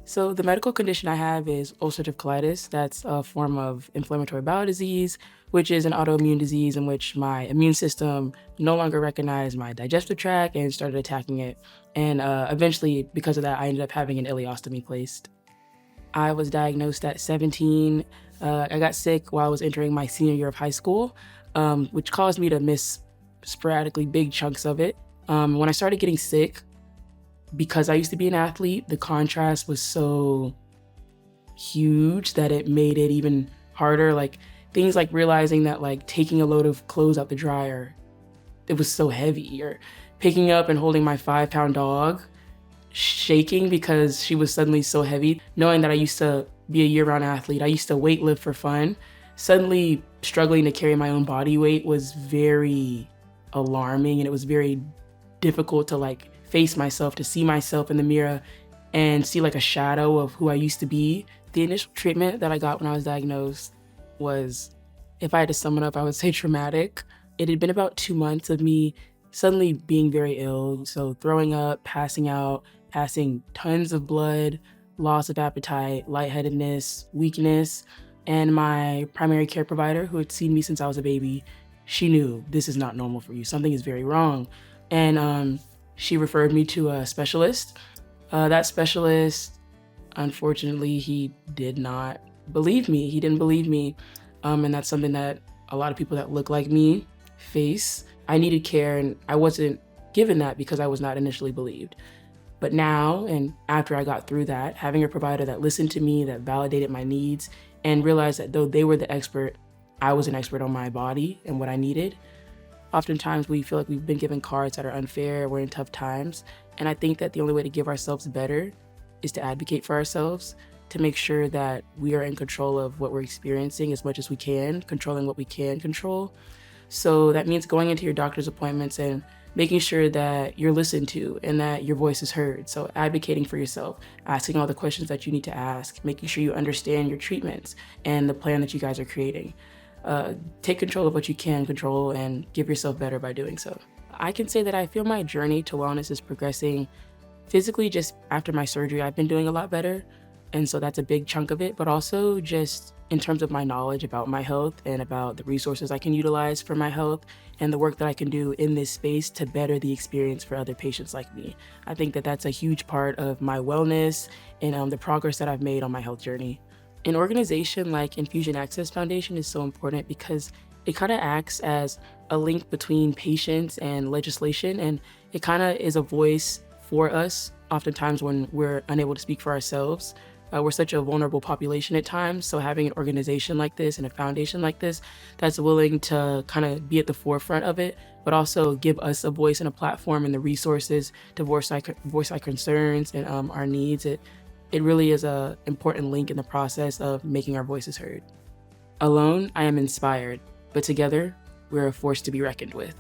So the medical condition I have is ulcerative colitis. That's a form of inflammatory bowel disease, which is an autoimmune disease in which my immune system no longer recognized my digestive tract and started attacking it. And eventually, because of that, I ended up having an ileostomy placed. I was diagnosed at 17. I got sick while I was entering my senior year of high school, which caused me to miss sporadically big chunks of it. When I started getting sick, because I used to be an athlete, the contrast was so huge that it made it even harder. Like things like realizing that like taking a load of clothes out the dryer, it was so heavy, or picking up and holding my 5-pound dog, shaking because she was suddenly so heavy. Knowing that I used to be a year-round athlete, I used to weight lift for fun, suddenly struggling to carry my own body weight was very alarming, and it was very difficult to like face myself, to see myself in the mirror and see like a shadow of who I used to be. The initial treatment that I got when I was diagnosed was, if I had to sum it up, I would say traumatic. It had been about 2 months of me suddenly being very ill. So throwing up, passing out, passing tons of blood, loss of appetite, lightheadedness, weakness. And my primary care provider, who had seen me since I was a baby, she knew this is not normal for you. Something is very wrong. And she referred me to a specialist. That specialist, unfortunately, he did not believe me. He didn't believe me. And that's something that a lot of people that look like me face. I needed care, and I wasn't given that because I was not initially believed. But now, and after I got through that, having a provider that listened to me, that validated my needs, and realized that though they were the expert, I was an expert on my body and what I needed. Oftentimes we feel like we've been given cards that are unfair, we're in tough times. And I think that the only way to give ourselves better is to advocate for ourselves, to make sure that we are in control of what we're experiencing as much as we can, controlling what we can control. So that means going into your doctor's appointments and making sure that you're listened to and that your voice is heard. So advocating for yourself, asking all the questions that you need to ask, making sure you understand your treatments and the plan that you guys are creating. Take control of what you can control and give yourself better by doing so. I can say that I feel my journey to wellness is progressing. Physically, just after my surgery, I've been doing a lot better. And so that's a big chunk of it, but also just in terms of my knowledge about my health and about the resources I can utilize for my health and the work that I can do in this space to better the experience for other patients like me. I think that that's a huge part of my wellness and the progress that I've made on my health journey. An organization like Infusion Access Foundation is so important because it kind of acts as a link between patients and legislation, and it kind of is a voice for us oftentimes when we're unable to speak for ourselves. We're such a vulnerable population at times, so having an organization like this and a foundation like this that's willing to kind of be at the forefront of it, but also give us a voice and a platform and the resources to voice our concerns and our needs, it really is an important link in the process of making our voices heard. Alone, I am inspired, but together, we're a force to be reckoned with.